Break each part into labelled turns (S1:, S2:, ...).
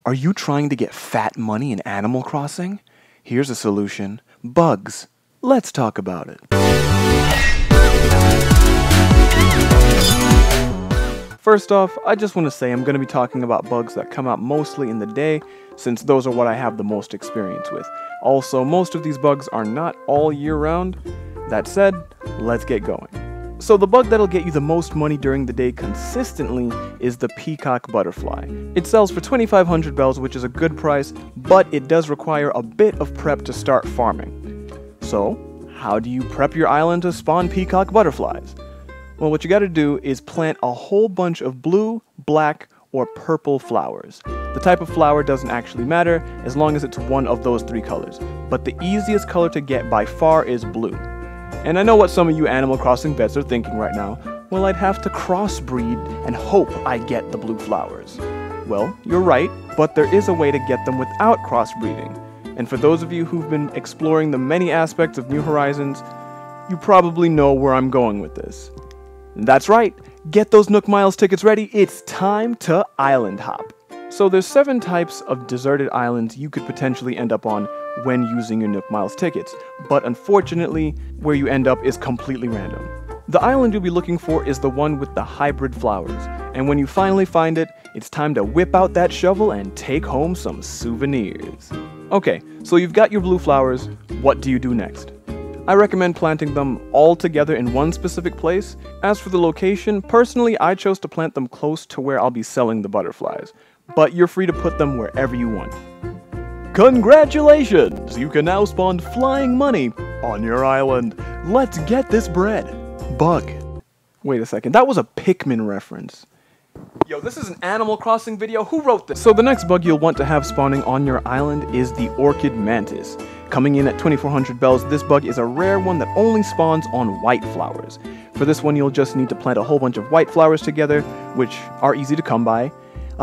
S1: Are you trying to get fat money in Animal Crossing? Here's a solution. Bugs. Let's talk about it. First off, I just want to say I'm going to be talking about bugs that come out mostly in the day, since those are what I have the most experience with. Also, most of these bugs are not all year round. That said, let's get going. So the bug that'll get you the most money during the day consistently is the peacock butterfly. It sells for 2,500 bells, which is a good price, but it does require a bit of prep to start farming. So, how do you prep your island to spawn peacock butterflies? Well, what you gotta do is plant a whole bunch of blue, black, or purple flowers. The type of flower doesn't actually matter as long as it's one of those three colors, but the easiest color to get by far is blue. And I know what some of you Animal Crossing vets are thinking right now. Well, I'd have to crossbreed and hope I get the blue flowers. Well, you're right, but there is a way to get them without crossbreeding. And for those of you who've been exploring the many aspects of New Horizons, you probably know where I'm going with this. That's right, get those Nook Miles tickets ready, it's time to island hop. So there's 7 types of deserted islands you could potentially end up on when using your Nook Miles tickets, but unfortunately, where you end up is completely random. The island you'll be looking for is the one with the hybrid flowers, and when you finally find it, it's time to whip out that shovel and take home some souvenirs. Okay, so you've got your blue flowers, what do you do next? I recommend planting them all together in one specific place. As for the location, personally I chose to plant them close to where I'll be selling the butterflies, but you're free to put them wherever you want. Congratulations! You can now spawn flying money on your island. Let's get this bread. Bug. Wait a second, that was a Pikmin reference. Yo, this is an Animal Crossing video, who wrote this? So the next bug you'll want to have spawning on your island is the orchid mantis. Coming in at 2,400 bells, this bug is a rare one that only spawns on white flowers. For this one you'll just need to plant a whole bunch of white flowers together, which are easy to come by.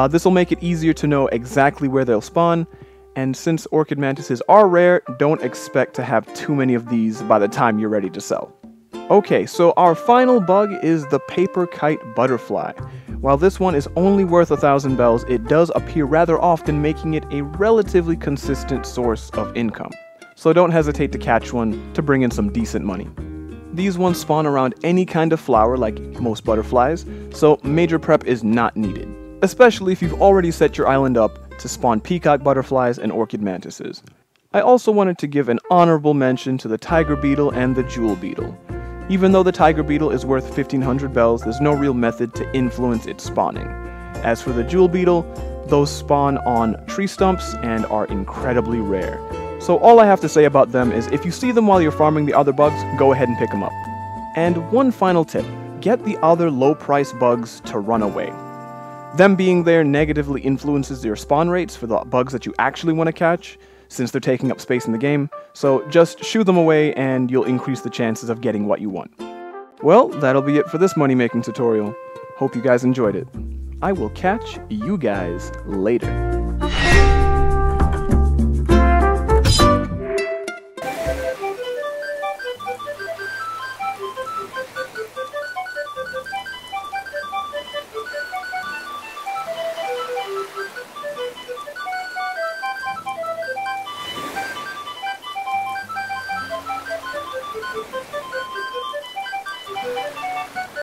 S1: This will make it easier to know exactly where they'll spawn, and since orchid mantises are rare, don't expect to have too many of these by the time you're ready to sell. Okay, so our final bug is the paper kite butterfly. While this one is only worth 1,000 bells, it does appear rather often, making it a relatively consistent source of income. So don't hesitate to catch one to bring in some decent money. These ones spawn around any kind of flower like most butterflies, so major prep is not needed, especially if you've already set your island up to spawn peacock butterflies and orchid mantises. I also wanted to give an honorable mention to the tiger beetle and the jewel beetle. Even though the tiger beetle is worth 1,500 bells, there's no real method to influence its spawning. As for the jewel beetle, those spawn on tree stumps and are incredibly rare. So all I have to say about them is if you see them while you're farming the other bugs, go ahead and pick them up. And one final tip, get the other low-price bugs to run away. Them being there negatively influences your spawn rates for the bugs that you actually want to catch, since they're taking up space in the game, so just shoo them away and you'll increase the chances of getting what you want. Well, that'll be it for this money-making tutorial. Hope you guys enjoyed it. I will catch you guys later.